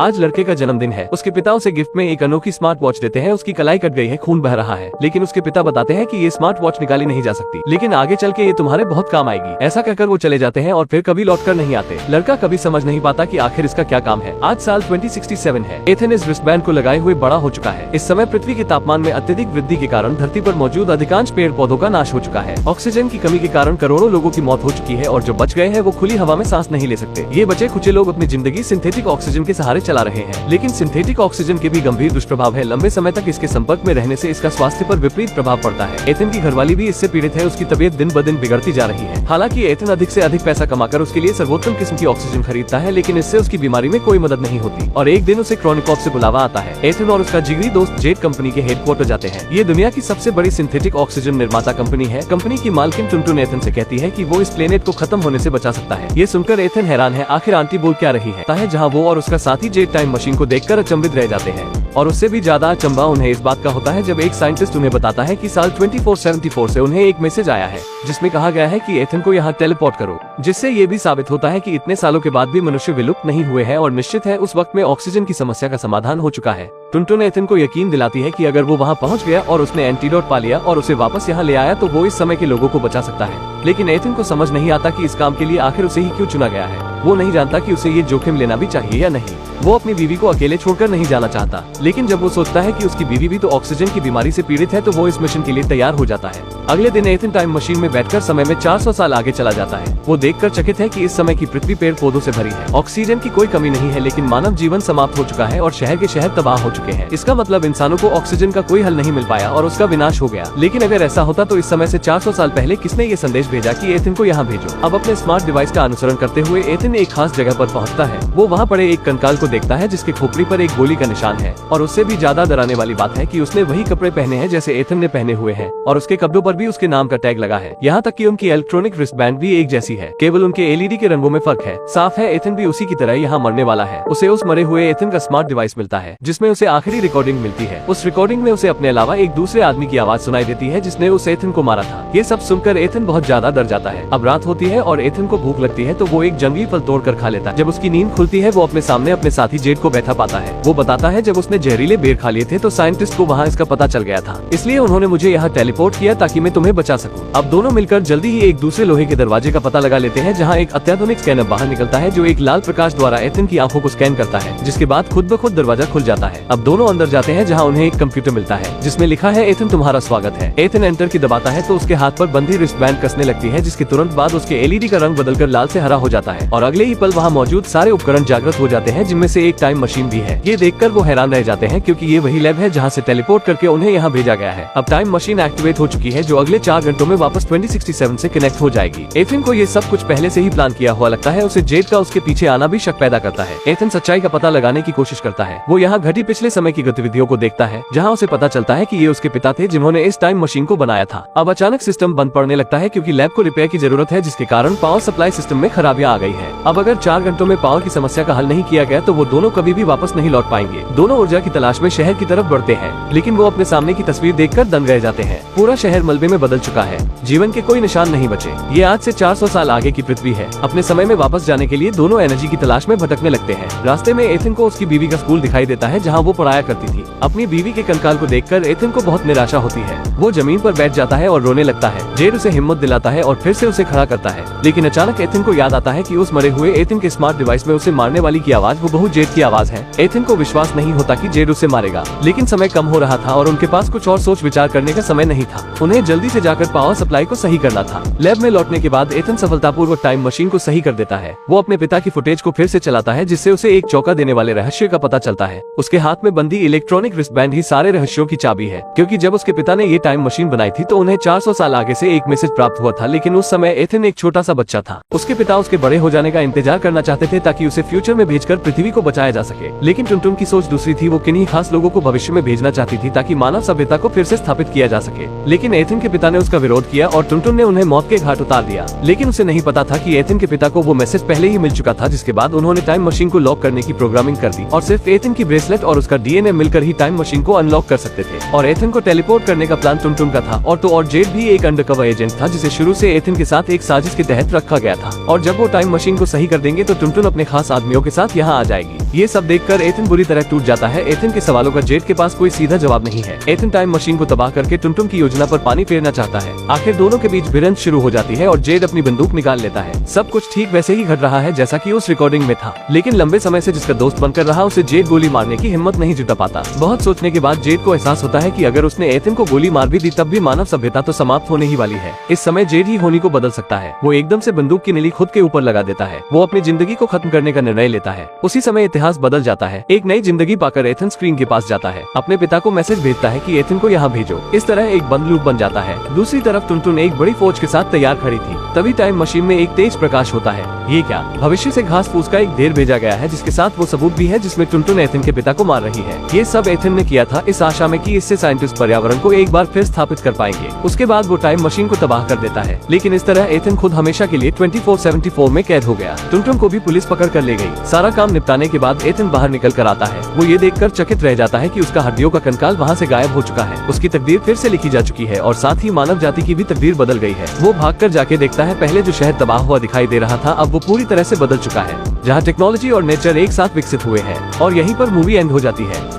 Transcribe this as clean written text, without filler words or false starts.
आज लड़के का जन्मदिन है। उसके पिता उसे गिफ्ट में एक अनोखी स्मार्ट वॉच देते हैं। उसकी कलाई कट गई है, खून बह रहा है, लेकिन उसके पिता बताते हैं कि ये स्मार्ट वॉच निकाली नहीं जा सकती, लेकिन आगे चल के ये तुम्हारे बहुत काम आएगी। ऐसा कहकर वो चले जाते हैं और फिर कभी लौट कर नहीं आते। लड़का कभी समझ नहीं पाता कि आखिर इसका क्या काम है। आज साल 2067 है। एथन इस रिस्टबैंड को लगाए हुए बड़ा हो चुका है। इस समय पृथ्वी के तापमान में अत्यधिक वृद्धि के कारण धरती पर मौजूद अधिकांश पेड़ पौधों का नाश हो चुका है। ऑक्सीजन की कमी के कारण करोड़ों लोगों की मौत हो चुकी है और जो बच गए हैं वो खुली हवा में सांस नहीं ले सकते। ये बचे खुचे लोग अपनी जिंदगी सिंथेटिक ऑक्सीजन के सहारे चला रहे हैं, लेकिन सिंथेटिक ऑक्सीजन के भी गंभीर दुष्प्रभाव है। लंबे समय तक इसके संपर्क में रहने से इसका स्वास्थ्य पर विपरीत प्रभाव पड़ता है। एथन की घरवाली भी इससे पीड़ित है। उसकी तबीयत दिन ब दिन बिगड़ती जा रही है। हालांकि एथन अधिक से अधिक पैसा कमाकर उसके लिए सर्वोत्तम किस्म की ऑक्सीजन खरीदता है, लेकिन इससे उसकी बीमारी में कोई मदद नहीं होती और एक दिन उसे क्रोनिकॉप से बुलावा आता है। एथन और उसका जिगरी दोस्त जेट कंपनी के हेडक्वार्टर जाते हैं। ये दुनिया की सबसे बड़ी सिंथेटिक ऑक्सीजन निर्माता कंपनी है। कंपनी की मालकिन टुनटुन एथन से कहती है कि वो इस प्लेनेट को खत्म होने से बचा सकता है। ये सुनकर एथन हैरान है। आखिर आंटी बोल क्या रही है जहाँ वो और उसका साथी जेट टाइम मशीन को देखकर अचंभित रह जाते हैं। और उससे भी ज्यादा अचंभा उन्हें इस बात का होता है जब एक साइंटिस्ट उन्हें बताता है कि साल 2474 से उन्हें एक मैसेज आया है जिसमें कहा गया है कि एथन को यहाँ टेलीपोर्ट करो, जिससे ये भी साबित होता है कि इतने सालों के बाद भी मनुष्य विलुप्त नहीं हुए हैं और निश्चित है उस वक्त में ऑक्सीजन की समस्या का समाधान हो चुका है। टुनटुन एथन को यकीन दिलाती है कि अगर वो वहाँ पहुँच गया और उसने एंटीडोट पा लिया और उसे वापस यहाँ ले आया तो वो इस समय के लोगों को बचा सकता है। लेकिन एथन को समझ नहीं आता कि इस काम के लिए आखिर उसे ही क्यों चुना गया है। वो नहीं जानता कि उसे ये जोखिम लेना भी चाहिए या नहीं। वो अपनी बीवी को अकेले छोड़कर नहीं जाना चाहता, लेकिन जब वो सोचता है कि उसकी बीवी भी तो ऑक्सीजन की बीमारी से पीड़ित है तो वो इस मिशन के लिए तैयार हो जाता है। अगले दिन एथन टाइम मशीन में बैठकर समय में 400 साल आगे चला जाता है। वो देखकर चकित है कि इस समय की पृथ्वी पेड़ पौधों से भरी है। ऑक्सीजन की कोई कमी नहीं है, लेकिन मानव जीवन समाप्त हो चुका है और शहर के शहर तबाह हो चुके हैं। इसका मतलब इंसानों को ऑक्सीजन का कोई हल नहीं मिल पाया और उसका विनाश हो गया। लेकिन अगर ऐसा होता तो इस समय से 400 साल पहले किसने ये संदेश भेजा कि एथन को यहाँ भेजो। अब अपने स्मार्ट डिवाइस का अनुसरण करते हुए एथन एक खास जगह पर पहुँचता है। वो वहाँ पड़े एक कंकाल को देखता है जिसके खोपड़ी पर एक गोली का निशान है और उससे भी ज्यादा डराने वाली बात है कि उसने वही कपड़े पहने हैं जैसे एथन ने पहने हुए हैं और उसके कपड़ों पर भी उसके नाम का टैग लगा है। यहाँ तक कि उनकी इलेक्ट्रॉनिक रिस्टबैंड भी एक जैसी है, केवल उनके एलईडी के रंगों में फर्क है। साफ है एथन भी उसी की तरह यहाँ मरने वाला है। उसे उस मरे हुए एथन का स्मार्ट डिवाइस मिलता है जिसमें उसे आखिरी रिकॉर्डिंग मिलती है। उस रिकॉर्डिंग में उसे अपने अलावा एक दूसरे आदमी की आवाज सुनाई देती है जिसने उस एथन को मारा था। ये सब सुनकर एथन बहुत ज्यादा डर जाता है। अब रात होती है और एथन को भूख लगती है तो वो एक जंगली फल तोड़ कर खा लेता है। जब उसकी नींद खुलती है वो अपने सामने अपने साथी जेट को बैठा पाता है। वो बताता है जब उसने जहरीले बेर खा लिए थे तो साइंटिस्ट को वहाँ इसका पता चल गया था, इसलिए उन्होंने मुझे यहाँ टेलीपोर्ट किया ताकि मैं तुम्हें बचा सकूं। अब दोनों मिलकर जल्दी ही एक दूसरे लोहे के दरवाजे का पता लगा लेते हैं जहाँ एक अत्याधुनिक स्कैनर बाहर निकलता है जो एक लाल प्रकाश द्वारा एथन की आंखों को स्कैन करता है, जिसके बाद खुद ब खुद दरवाजा खुल जाता है। अब दोनों अंदर जाते हैं जहाँ उन्हें एक कंप्यूटर मिलता है जिसमें लिखा है एथन तुम्हारा स्वागत है। एथन एंटर की दबाता है तो उसके हाथ पर बंधी रिस्टबैंड कसने लगती है, जिसके तुरंत बाद उसके एलईडी का रंग बदलकर लाल से हरा हो जाता है और अगले ही पल वहाँ मौजूद सारे उपकरण जागृत हो जाते हैं, जिनमें से एक टाइम मशीन भी है। ये देखकर वो हैरान रह जाते हैं क्योंकि ये वही लैब है जहाँ से टेलीपोर्ट करके उन्हें यहाँ भेजा गया है। अब टाइम मशीन एक्टिवेट हो चुकी है जो अगले 4 घंटों में वापस 2067 से कनेक्ट हो जाएगी। एथन को ये सब कुछ पहले से ही प्लान किया हुआ लगता है। उसे जेट का उसके पीछे आना भी शक पैदा करता है। एथन सच्चाई का पता लगाने की कोशिश करता है। वो यहाँ घटी पिछले समय की गतिविधियों को देखता है जहाँ उसे पता चलता है कि ये उसके पिता थे जिन्होंने इस टाइम मशीन को बनाया था। अब अचानक सिस्टम बंद पड़ने लगता है क्योंकि लैब को रिपेयर की जरूरत है, जिसके कारण पावर सप्लाई सिस्टम में खराबियां आ गई है। अब अगर 4 घंटों में पावर की समस्या का हल नहीं किया गया तो वो दोनों कभी भी वापस नहीं लौट पाएंगे। दोनों ऊर्जा की तलाश में शहर की तरफ बढ़ते हैं, लेकिन वो अपने सामने की तस्वीर देखकर दंग रह जाते हैं। पूरा शहर मलबे में बदल चुका है, जीवन के कोई निशान नहीं बचे। ये आज से 400 साल आगे की पृथ्वी है। अपने समय में वापस जाने के लिए दोनों एनर्जी की तलाश में भटकने लगते हैं। रास्ते में एथन को उसकी बीवी का स्कूल दिखाई देता है जहाँ वो पढ़ाया करती थी। अपनी बीवी के कंकाल को देखकर एथन को बहुत निराशा होती है। वो जमीन पर बैठ जाता है और रोने लगता है। जेड उसे हिम्मत दिलाता है और फिर से उसे खड़ा करता है, लेकिन अचानक एथन को याद आता है कि उस मरे हुए एथन के स्मार्ट डिवाइस में उसे मारने वाली की आवाज वो बहु जेड की आवाज है। एथन को विश्वास नहीं होता कि जेड उसे मारेगा, लेकिन समय कम हो रहा था और उनके पास कुछ और सोच विचार करने का समय नहीं था। उन्हें जल्दी से जाकर पावर सप्लाई को सही करना था। लैब में लौटने के बाद एथन सफलतापूर्वक टाइम मशीन को सही कर देता है। वो अपने पिता की फुटेज को फिर से चलाता है, जिससे उसे एक चौंका देने वाले रहस्य का पता चलता है। उसके हाथ में बंधी इलेक्ट्रॉनिक रिस्टबैंड ही सारे रहस्यों की चाबी है, क्योंकि जब उसके पिता ने ये टाइम मशीन बनाई थी तो उन्हें 400 साल आगे से एक मैसेज प्राप्त हुआ था, लेकिन उस समय एथन एक छोटा सा बच्चा था। उसके पिता उसके बड़े हो जाने का इंतजार करना चाहते थे ताकि उसे फ्यूचर में भेजकर पृथ्वी को बचाया जा सके, लेकिन टुनटुन की सोच दूसरी थी। वो किन्हीं खास लोगों को भविष्य में भेजना चाहती थी ताकि मानव सभ्यता को फिर से स्थापित किया जा सके। लेकिन एथन के पिता ने उसका विरोध किया और टुनटुन ने उन्हें मौत के घाट उतार दिया। लेकिन उसे नहीं पता था कि एथन के पिता को वो मैसेज पहले ही मिल चुका था, जिसके बाद उन्होंने टाइम मशीन को लॉक करने की प्रोग्रामिंग कर दी और सिर्फ एथन की ब्रेसलेट और उसका डीएनए मिलकर ही टाइम मशीन को अनलॉक कर सकते थे। और एथन को टेलीपोर्ट करने का प्लान टुनटुन का था और जेड भी एक अंडरकवर एजेंट था जिसे शुरू से एथन के साथ एक साजिश के तहत रखा गया था। और जब वो टाइम मशीन को सही कर देंगे तो टुनटुन अपने खास आदमियों के साथ यहाँ आ जाएगी। ये सब देखकर एथन बुरी तरह टूट जाता है। एथन के सवालों का जेड के पास कोई सीधा जवाब नहीं है। एथन टाइम मशीन को तबाह करके टुनटुन की योजना पर पानी फेरना चाहता है। आखिर दोनों के बीच भिड़ंत शुरू हो जाती है और जेड अपनी बंदूक निकाल लेता है। सब कुछ ठीक वैसे ही घट रहा है जैसा कि उस रिकॉर्डिंग में था, लेकिन लंबे समय से जिसका दोस्त बनकर रहा उसे जेड गोली मारने की हिम्मत नहीं जुटा पाता। बहुत सोचने के बाद जेड को एहसास होता है कि अगर उसने एथन को गोली मार भी दी तब भी मानव सभ्यता तो समाप्त होने ही वाली है। इस समय जेड ही होनी को बदल सकता है। वो एकदम से बंदूक की नली खुद के ऊपर लगा देता है। वो अपनी जिंदगी को खत्म करने का निर्णय लेता है। उसी समय इतिहास बदल जाता है। एक नई जिंदगी पाकर एथन स्क्रीन के पास जाता है। अपने पिता को मैसेज भेजता है कि एथन को यहाँ भेजो। इस तरह एक बंद लूप बन जाता है। दूसरी तरफ टुनटुन एक बड़ी फौज के साथ तैयार खड़ी थी। तभी टाइम मशीन में एक तेज प्रकाश होता है। ये क्या? भविष्य से घास फूस का एक ढेर भेजा गया है, जिसके साथ वो सबूत भी है जिसमें टुनटुन एथन के पिता को मार रही है। ये सब एथन ने किया था इस आशा में कि इससे साइंटिस्ट पर्यावरण को एक बार फिर स्थापित कर पाएंगे। उसके बाद वो टाइम मशीन को तबाह कर देता है, लेकिन इस तरह एथन खुद हमेशा के लिए 2474 में कैद हो गया। टुनटुन को भी पुलिस पकड़ कर ले गई। सारा काम निपटाने के बाद एथन बाहर निकल कर आता है। वो ये देखकर चकित रह जाता है कि उसका हड्डियों का कंकाल वहाँ से गायब हो चुका है। उसकी तकदीर फिर से लिखी जा चुकी है और साथ ही मानव जाति की भी तकदीर बदल गई है। वो भागकर जाके देखता है पहले जो शहर तबाह हुआ दिखाई दे रहा था अब वो पूरी तरह से बदल चुका है, जहाँ टेक्नोलॉजी और नेचर एक साथ विकसित हुए हैं। और यहीं पर मूवी एंड हो जाती है।